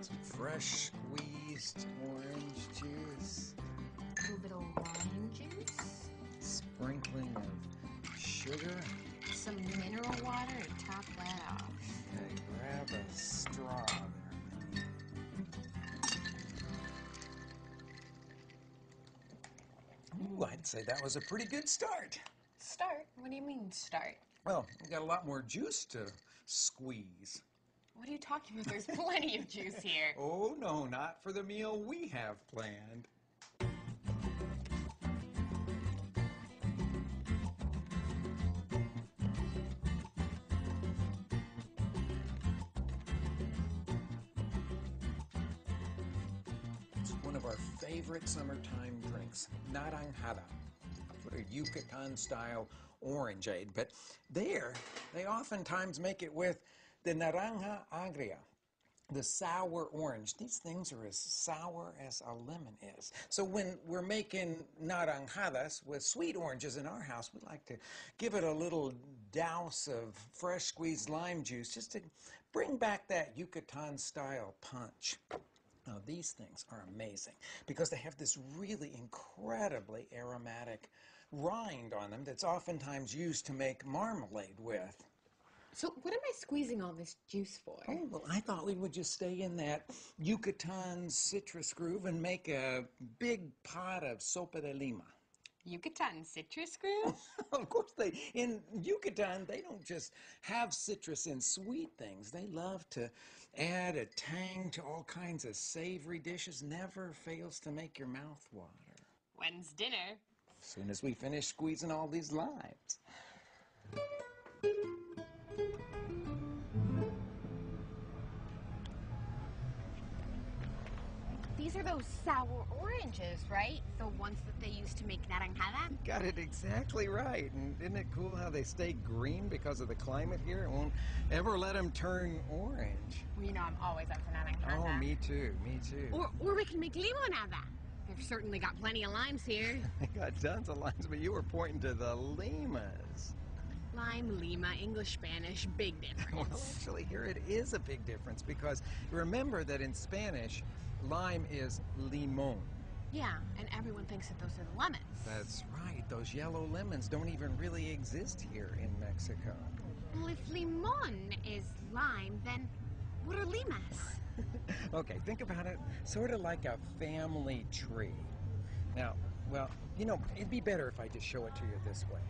Some fresh squeezed orange juice. A little lime juice. Sprinkling of sugar. Some mineral water to top that off. Okay, grab a straw there. Ooh, I'd say that was a pretty good start. Start? What do you mean, start? Well, we got a lot more juice to squeeze. What are you talking about? There's plenty of juice here. Oh, no, not for the meal we have planned. It's one of our favorite summertime drinks, naranjada. Sort of Yucatan-style orangeade, but they oftentimes make it with the naranja agria, the sour orange. These things are as sour as a lemon is. So when we're making naranjadas with sweet oranges in our house, we like to give it a little douse of fresh squeezed lime juice just to bring back that Yucatan-style punch. Now, these things are amazing because they have this really incredibly aromatic rind on them that's oftentimes used to make marmalade with. So what am I squeezing all this juice for? Oh, well, I thought we would just stay in that Yucatan citrus groove and make a big pot of sopa de lima. Yucatan citrus groove? Of course, in Yucatan, they don't just have citrus in sweet things. They love to add a tang to all kinds of savory dishes. Never fails to make your mouth water. When's dinner? As soon as we finish squeezing all these limes. These are those sour oranges, right? The ones that they use to make naranjada? Got it exactly right. And isn't it cool how they stay green because of the climate here? It won't ever let them turn orange. Well, you know I'm always up for naranjada. Oh, me too, me too. Or we can make limonada. They've certainly got plenty of limes here. They got tons of limes, but you were pointing to the limas. Lime, lima, English, Spanish, big difference. Well, actually, here it is a big difference because remember that in Spanish, lime is limon. Yeah, and everyone thinks that those are the lemons. That's right. Those yellow lemons don't even really exist here in Mexico. Well, if limon is lime, then what are limas? Okay, think about it sort of like a family tree. Now, well, you know, it'd be better if I just show it to you this way.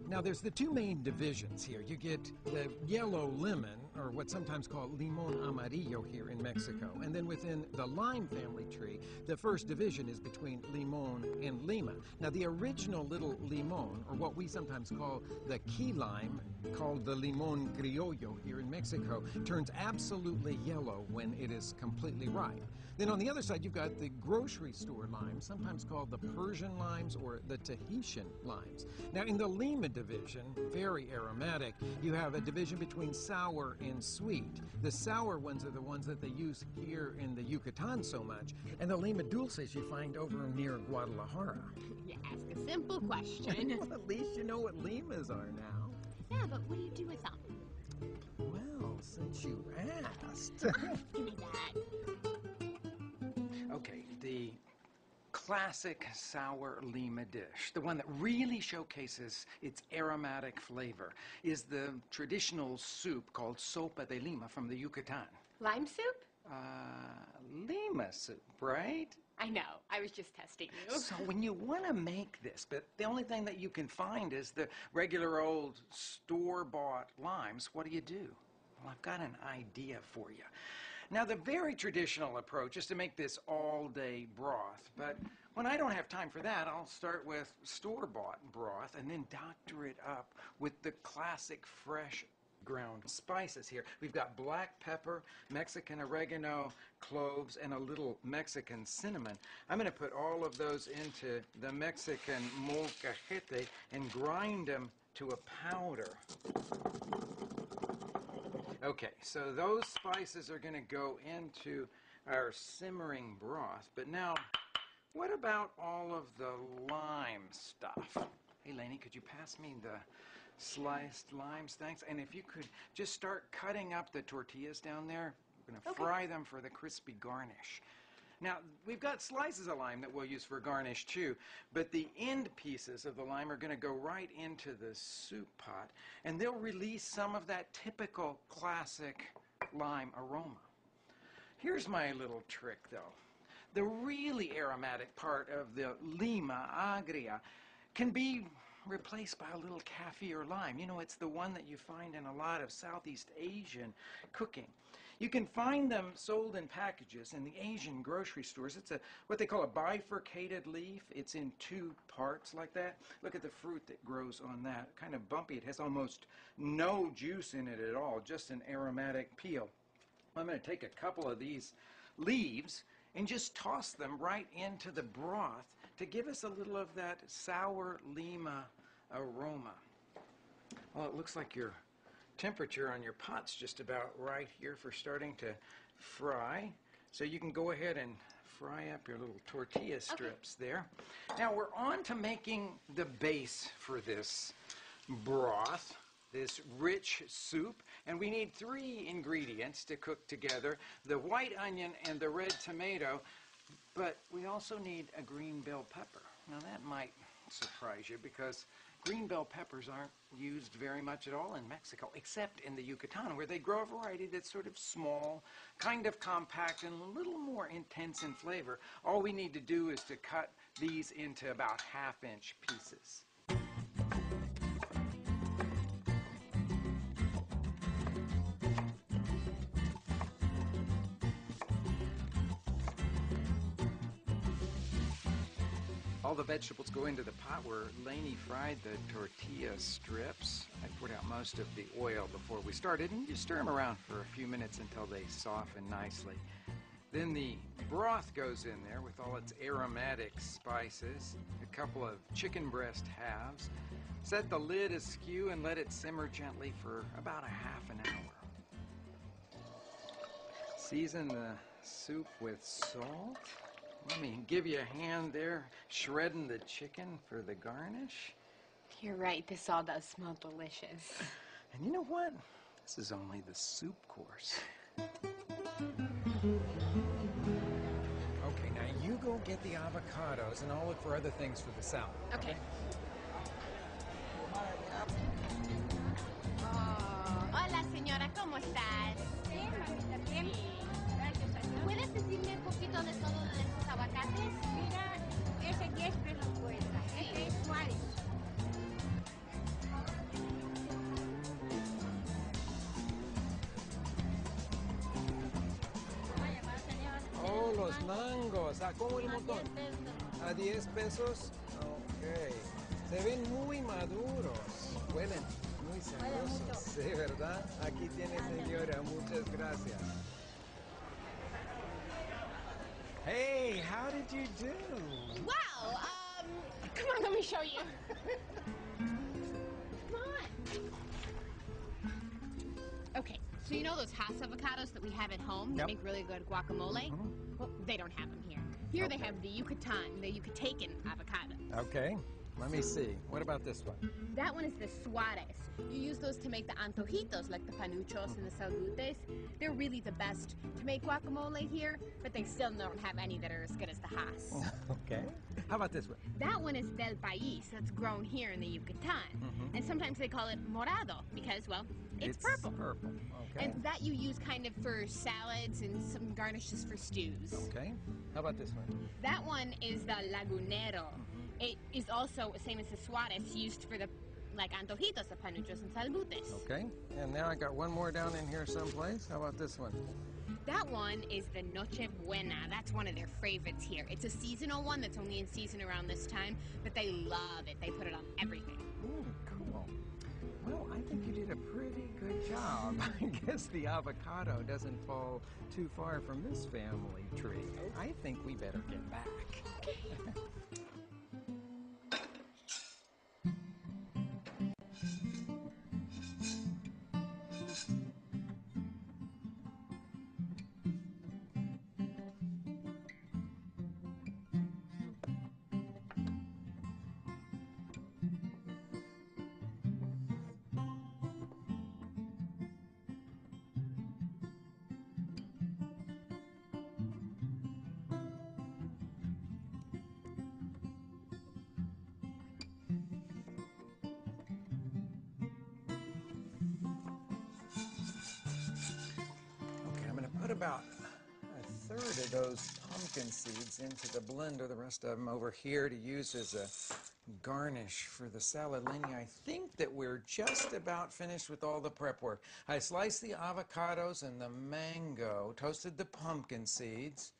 Now, there's the two main divisions here. You get the yellow lemon, or what's sometimes called limón amarillo here in Mexico. And then within the lime family tree, the first division is between limón and lima. Now, the original little limón, or what we sometimes call the key lime, called the limón criollo here in Mexico, turns absolutely yellow when it is completely ripe. Then on the other side, you've got the grocery store limes, sometimes called the Persian limes or the Tahitian limes. Now, in the lima division, very aromatic, you have a division between sour and sweet. The sour ones are the ones that they use here in the Yucatan so much, and the lima dulces you find over near Guadalajara. You ask a simple question. Well, at least you know what limas are now. Yeah, but what do you do with them? Well, since you asked. Give me that. Okay, the classic sour lima dish, the one that really showcases its aromatic flavor, is the traditional soup called sopa de lima from the Yucatan. Lime soup? Lima soup, right? I know. I was just testing you. So when you want to make this, but the only thing that you can find is the regular old store-bought limes, what do? Well, I've got an idea for you. Now, the very traditional approach is to make this all-day broth, but when I don't have time for that, I'll start with store-bought broth and then doctor it up with the classic fresh ground spices here. We've got black pepper, Mexican oregano, cloves, and a little Mexican cinnamon. I'm going to put all of those into the Mexican molcajete and grind them to a powder. Okay, so those spices are going to go into our simmering broth, but now What about all of the lime stuff? Hey, Lainey, could you pass me the sliced limes? Thanks. And if you could just start cutting up the tortillas down there. We're going to fry them for the crispy garnish. Now, we've got slices of lime that we'll use for garnish too, but the end pieces of the lime are going to go right into the soup pot, and they'll release some of that typical classic lime aroma. Here's my little trick, though. The really aromatic part of the lima agria can be replaced by a little kaffir lime. You know, it's the one that you find in a lot of Southeast Asian cooking. You can find them sold in packages in the Asian grocery stores. It's what they call a bifurcated leaf. It's in two parts like that. Look at the fruit that grows on that. Kind of bumpy. It has almost no juice in it at all, just an aromatic peel. I'm going to take a couple of these leaves and just toss them right into the broth to give us a little of that sour lima aroma. Well, it looks like your temperature on your pot's just about right here for starting to fry. So you can go ahead and fry up your little tortilla strips there. Now we're on to making the base for this broth, this rich soup, and we need 3 ingredients to cook together: the white onion and the red tomato, but we also need a green bell pepper. Now that might surprise you because green bell peppers aren't used very much at all in Mexico, except in the Yucatan, where they grow a variety that's sort of small, kind of compact, and a little more intense in flavor. All we need to do is to cut these into about half-inch pieces. All the vegetables go into the pot where Lainey fried the tortilla strips. I poured out most of the oil before we started, and you stir them around for a few minutes until they soften nicely. Then the broth goes in there with all its aromatic spices, a couple of chicken breast halves. Set the lid askew and let it simmer gently for about a half an hour. Season the soup with salt. Let me give you a hand there, shredding the chicken for the garnish. You're right, this all does smell delicious. And you know what? This is only the soup course. Okay, now you go get the avocados, and I'll look for other things for the salad. Okay. Oh, hola, señora, ¿cómo estás? Bien, mamita, bien. Gracias a Dios. ¿Puedes decirme un poquito de todo de estos aguacates? Mira, ese 10 pesos cuesta. Este es Juárez. Vaya, va, señor. Oh, los mangos. ¿A cómo el montón? 10 pesos. ¿A 10 pesos? Ok. Se ven muy maduros. Huelen muy sabrosos. mucho. Sí, ¿verdad? Aquí tiene, señora. Muchas gracias. Hey, how did you do? Wow, come on, let me show you. Come on. Okay, so you know those Hass avocados that we have at home that Yep. make really good guacamole? Well, they don't have them here. Here they have the Yucatan, the Yucatecan avocado. Okay, let me see. What about this one? That one is the Suarez. You use those to make the antojitos, like the panuchos and the salbutes. They're really the best to make guacamole here, but they still don't have any that are as good as the Hass. Okay. How about this one? That one is del país, that's grown here in the Yucatan. And sometimes they call it morado because, well, it's purple. Purple. Okay. And that you use kind of for salads and some garnishes for stews. Okay. How about this one? That one is the lagunero. It is also the same as the Suarez, used for the like antojitos, the panuchos and salbutes. Okay. And now I got one more down in here someplace. How about this one? That one is the Noche Buena. That's one of their favorites here. It's a seasonal one that's only in season around this time, but they love it. They put it on everything. Ooh, cool. Well, I think you did a pretty good job. I guess the avocado doesn't fall too far from this family tree. I think we better get back. put about a third of those pumpkin seeds into the blender, the rest of them over here to use as a garnish for the salad. Lenny, I think that we're just about finished with all the prep work. I sliced the avocados and the mango, toasted the pumpkin seeds.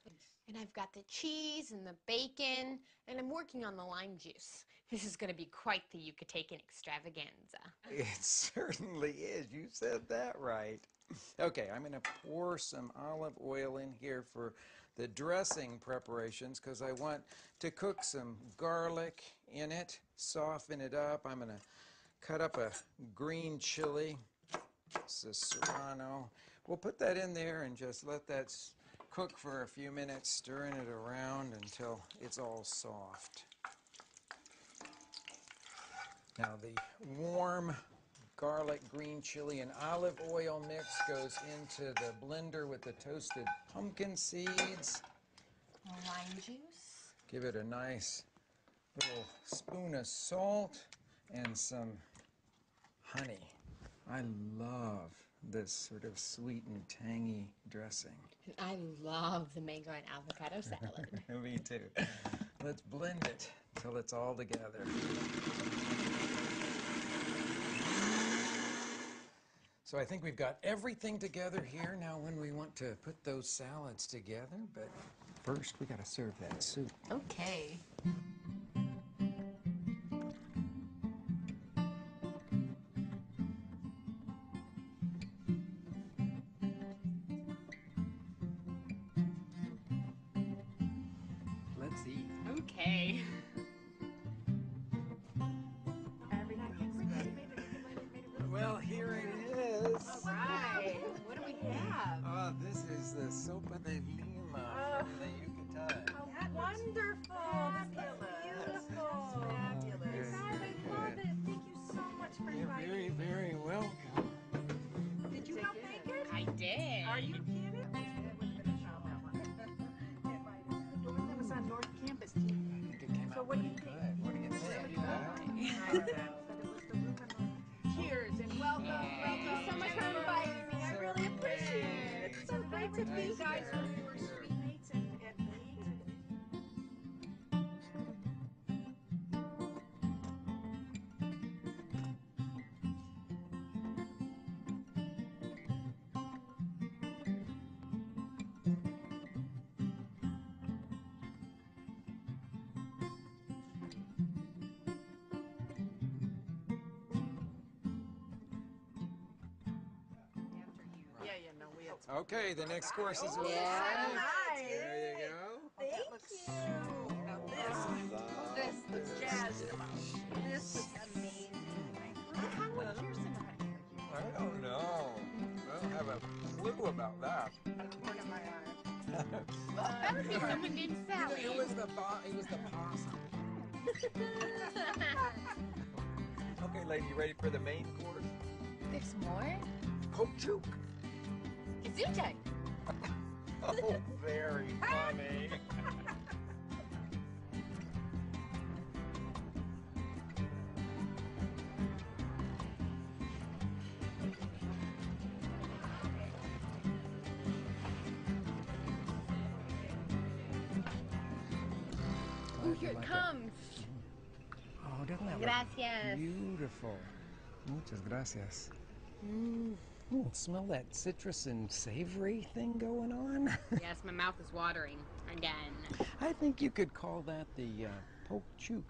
And I've got the cheese and the bacon, and I'm working on the lime juice. This is going to be quite the Yucatecan extravaganza. It certainly is. You said that right. Okay, I'm going to pour some olive oil in here for the dressing preparations because I want to cook some garlic in it, soften it up. I'm going to cut up a green chili. It's a serrano. We'll put that in there and just let that cook for a few minutes, stirring it around until it's all soft. Now the warm garlic, green chili, and olive oil mix goes into the blender with the toasted pumpkin seeds. Lime juice. Give it a nice little spoon of salt and some honey. I love this sort of sweet and tangy dressing. And I love the mango and avocado salad. Me too. Let's blend it till it's all together. So I think we've got everything together here now when we want to put those salads together, but first we got to serve that soup. Okay. Let's eat. Okay. Well, here it is. All right. What do we have? This is the sopa de lima from the Yucatan. How wonderful. That's beautiful. Fabulous. God, I love it. Thank you so much for You're inviting very, me. very welcome. Did you help make it? I did. Are you kidding? It would have been a shout out. The one that was on North Campus. I think it came So out what do you pretty think? good. What do you think? Cheers and welcome. Thank you so much for inviting me. I really appreciate it. It's so great to be you guys when we were sweet mates and meet. Okay, the next course is over. Yeah. Nice. There you go. Thank you. Now this looks jazzed about. This is amazing. How would yours I don't know. I don't have a clue about that. corner of my eye? That would be someone named Sally. It was the possum. Okay, lady, you ready for the main course? There's more? Poke chook. Gesundheit. Oh, very funny. Oh, here it comes. Oh, doesn't that Gracias. look beautiful? Muchas gracias. Smell that citrus and savory thing going on? Yes, my mouth is watering again. I think you could call that the poke chook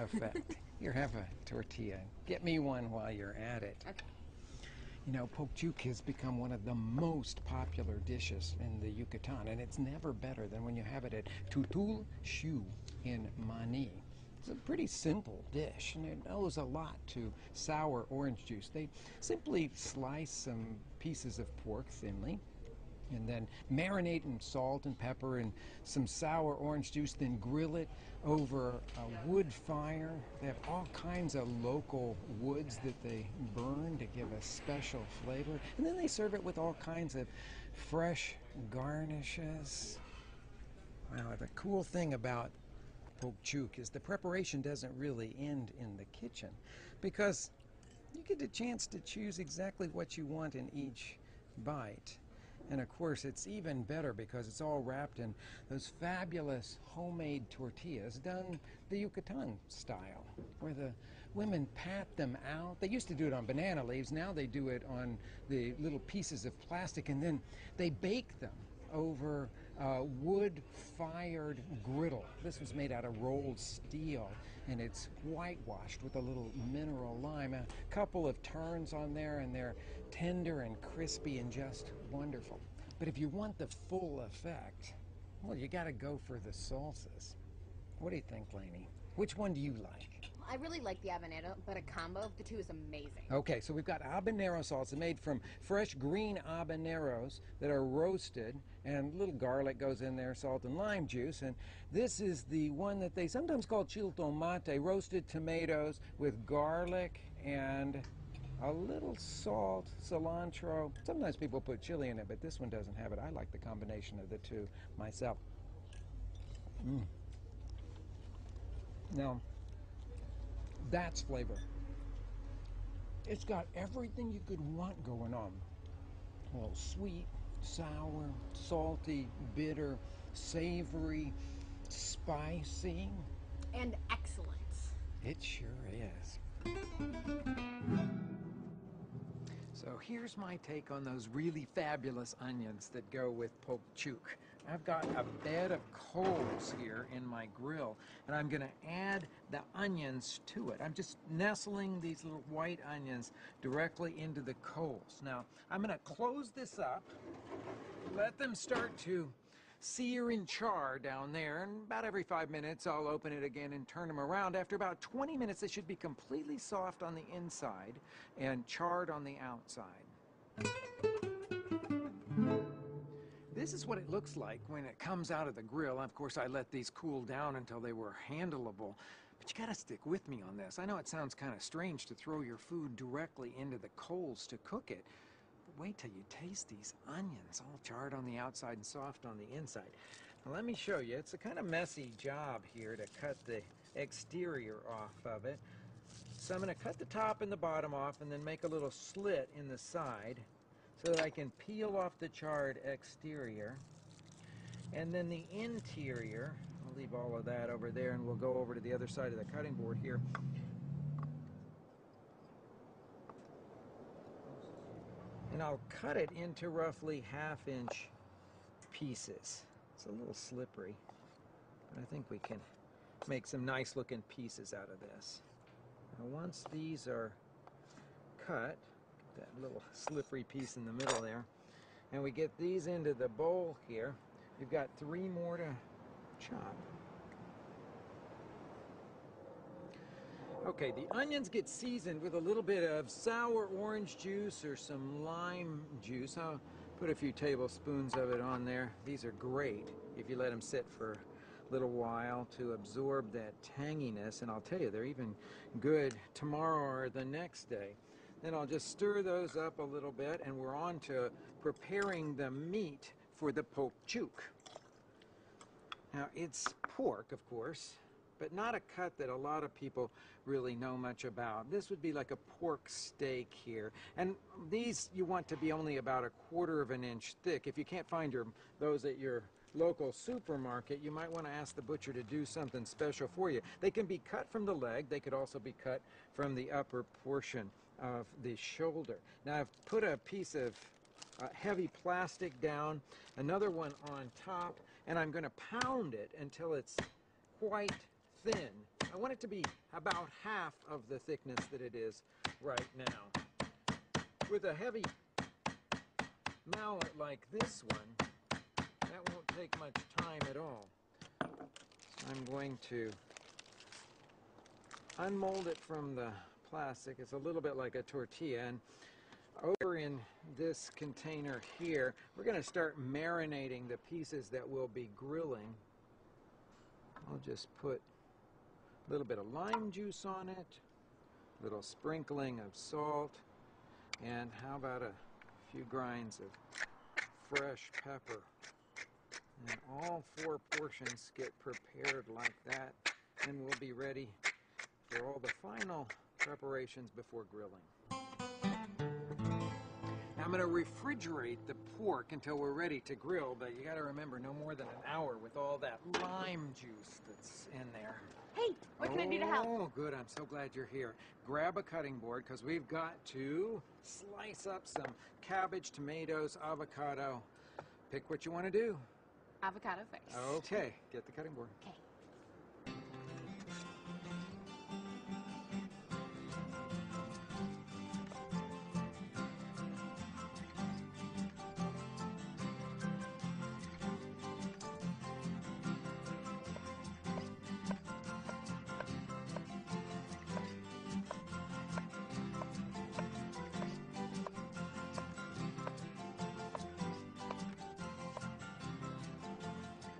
effect. Here, have a tortilla. Get me one while you're at it. Okay. You know, poke chook has become one of the most popular dishes in the Yucatan, and it's never better than when you have it at Tutul Shu in Mani. It's a pretty simple dish, and it owes a lot to sour orange juice. They simply slice some pieces of pork thinly, and then marinate in salt and pepper and some sour orange juice, then grill it over a wood fire. They have all kinds of local woods that they burn to give a special flavor, and then they serve it with all kinds of fresh garnishes. Wow, the cool thing about poke chook is the preparation doesn't really end in the kitchen, because you get a chance to choose exactly what you want in each bite. And of course, it's even better because it's all wrapped in those fabulous homemade tortillas done the Yucatan style, where the women pat them out. They used to do it on banana leaves. Now they do it on the little pieces of plastic, and then they bake them over wood-fired griddle. This was made out of rolled steel, and it's whitewashed with a little mineral lime. A couple of turns on there, and they're tender and crispy and just wonderful. But if you want the full effect, well, you got to go for the salsas. What do you think, Lainey? Which one do you like? I really like the habanero, but a combo of the two is amazing. Okay, so we've got habanero salsa made from fresh green habaneros that are roasted, and little garlic goes in there, salt and lime juice. And this is the one that they sometimes call chile tomate, roasted tomatoes with garlic and a little salt, cilantro. Sometimes people put chili in it, but this one doesn't have it. I like the combination of the two myself. Now, that's flavor. It's got everything you could want going on. A little sweet, sour, salty, bitter, savory, spicy. And excellent. It sure is. So here's my take on those really fabulous onions that go with poke chook. I've got a bed of coals here in my grill, and I'm going to add the onions to it. I'm just nestling these little white onions directly into the coals. Now, I'm going to close this up, let them start to sear and char down there, and about every 5 minutes I'll open it again and turn them around. After about 20 minutes, they should be completely soft on the inside and charred on the outside. This is what it looks like when it comes out of the grill. Of course, I let these cool down until they were handleable. But you gotta stick with me on this. I know it sounds kind of strange to throw your food directly into the coals to cook it, but wait till you taste these onions, all charred on the outside and soft on the inside. Now let me show you. It's a kind of messy job here to cut the exterior off of it. So I'm gonna cut the top and the bottom off and then make a little slit in the side so that I can peel off the charred exterior. And then the interior, I'll leave all of that over there, and we'll go over to the other side of the cutting board here. And I'll cut it into roughly 1/2-inch pieces. It's a little slippery, but I think we can make some nice looking pieces out of this. Now once these are cut, that little slippery piece in the middle there, and we get these into the bowl here, we've got 3 more to chop. Okay, the onions get seasoned with a little bit of sour orange juice or some lime juice. I'll put a few tablespoons of it on there. These are great if you let them sit for a little while to absorb that tanginess, and I'll tell you, they're even good tomorrow or the next day. Then I'll just stir those up a little bit, and we're on to preparing the meat for the poke chook. Now, it's pork, of course, but not a cut that a lot of people really know much about. This would be like a pork steak here. And these you want to be only about 1/4 of an inch thick. If you can't find those at your local supermarket, you might want to ask the butcher to do something special for you. They can be cut from the leg. They could also be cut from the upper portion of the shoulder. Now I've put a piece of heavy plastic down, another one on top, and I'm going to pound it until it's quite thin. I want it to be about half of the thickness that it is right now. With a heavy mallet like this one, that won't take much time at all. So I'm going to unmold it from the plastic. It's a little bit like a tortilla, and over in this container here, we're going to start marinating the pieces that we'll be grilling. I'll just put a little bit of lime juice on it, a little sprinkling of salt, and how about a few grinds of fresh pepper. And all 4 portions get prepared like that, and we'll be ready for all the final preparations before grilling. Now I'm going going to refrigerate the pork until we're ready to grill, but you got to remember no more than an hour with all that lime juice that's in there. Hey, what can I do to help? Oh, good. I'm so glad you're here. Grab a cutting board because we've got to slice up some cabbage, tomatoes, avocado. Pick what you want to do. Avocado first. Okay, get the cutting board. Okay.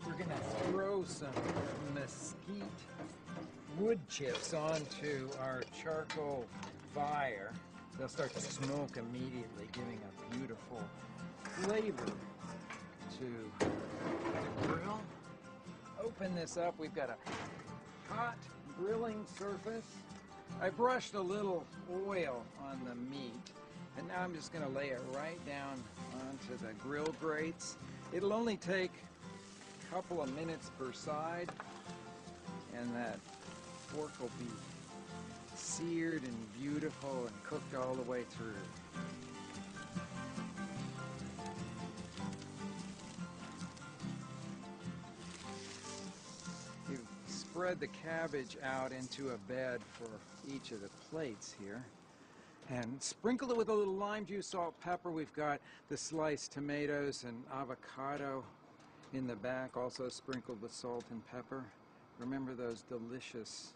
We're going to throw some mesquite wood chips onto our charcoal fire. They'll start to smoke immediately, giving a beautiful flavor to the grill. Open this up. We've got a hot grilling surface. I brushed a little oil on the meat, and now I'm just going to lay it right down onto the grill grates. It'll only take a couple of minutes per side, and that pork will be seared and beautiful and cooked all the way through. You spread the cabbage out into a bed for each of the plates here, and sprinkle it with a little lime juice, salt, pepper. We've got the sliced tomatoes and avocado in the back, also sprinkled with salt and pepper. Remember those delicious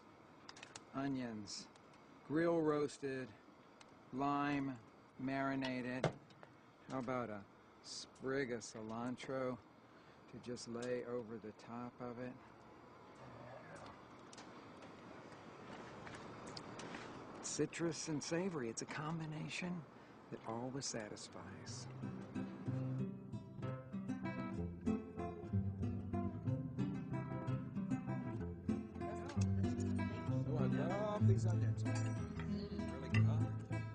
onions, grill roasted, lime marinated. How about a sprig of cilantro to just lay over the top of it? Citrus and savory, it's a combination that always satisfies. Oh, I love these onions. Really good.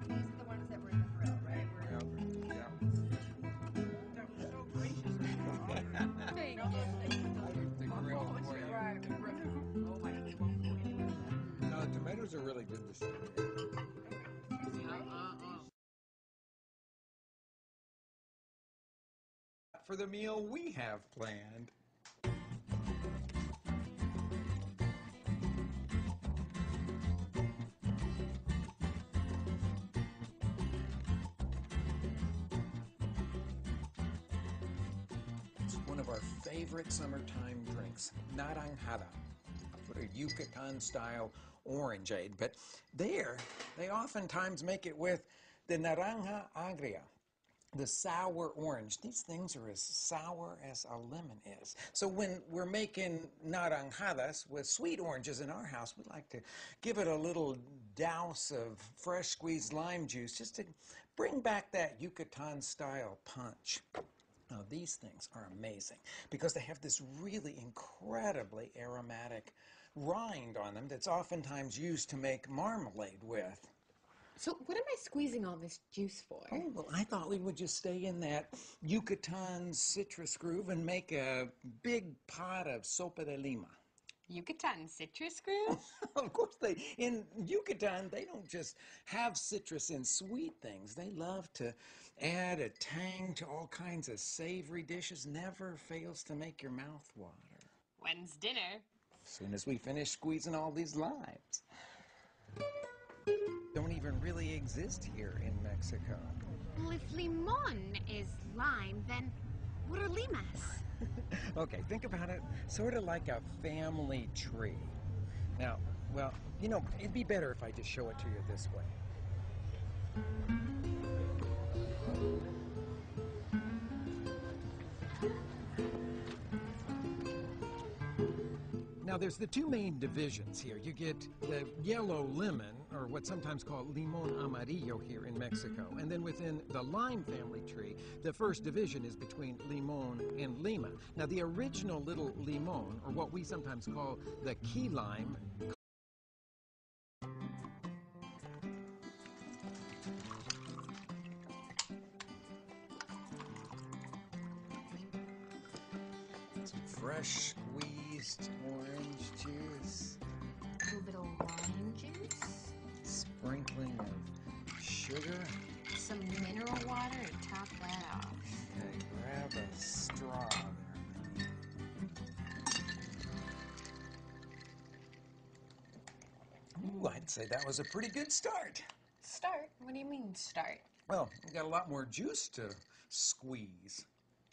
These are the ones that were in the grill, right? That was so gracious of you. Thank The grill for you. Right. Oh my God. No, the tomatoes are really good this year. For the meal we have planned. It's one of our favorite summertime drinks, naranjada, for a Yucatan-style orangeade. But there, they oftentimes make it with the naranja agria, the sour orange. These things are as sour as a lemon is. So when we're making naranjadas with sweet oranges in our house, we like to give it a little douse of fresh squeezed lime juice just to bring back that Yucatan-style punch. Now, these things are amazing because they have this really incredibly aromatic rind on them that's oftentimes used to make marmalade with. So what am I squeezing all this juice for? Oh, well, I thought we would just stay in that Yucatan citrus groove and make a big pot of sopa de lima. Yucatan citrus groove? Of course, in Yucatan, they don't just have citrus in sweet things. They love to add a tang to all kinds of savory dishes. Never fails to make your mouth water. When's dinner? As soon as we finish squeezing all these limes. Don't even really exist here in Mexico. Well, if limon is lime, then what are limas? Okay, think about it sort of like a family tree. Now, well, you know, it'd be better if I just show it to you this way. Now, there's the two main divisions here. You get the yellow lemon, or what's sometimes called limon amarillo here in Mexico. And then within the lime family tree, the first division is between limon and lima. Now, the original little limon, or what we sometimes call the key lime, fresh squeezed orange juice. A little bit of lime juice. Sprinkling of sugar. Some mineral water to top that off. Okay, grab a straw there. Ooh, I'd say that was a pretty good start. Start? What do you mean, start? Well, we got a lot more juice to squeeze.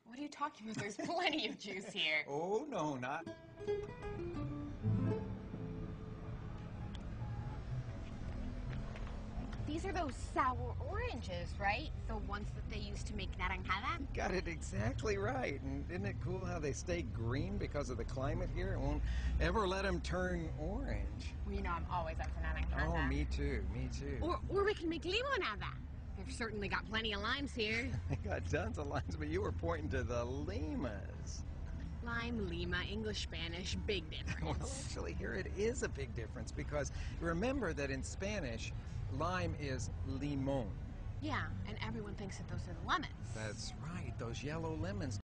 What are you talking about? There's plenty of juice here. Oh, no, not. These are those sour oranges, right? The ones that they used to make naranjada? Got it exactly right. And isn't it cool how they stay green because of the climate here? It won't ever let them turn orange. Well, you know I'm always up for naranjada. Oh, me too, me too. Or we can make limonada. They've certainly got plenty of limes here. They got tons of limes, but you were pointing to the limas. Lime, lima, English, Spanish, big difference. Well, actually, here it is a big difference because remember that in Spanish, lime is limon. Yeah, and everyone thinks that those are the lemons. That's right, those yellow lemons.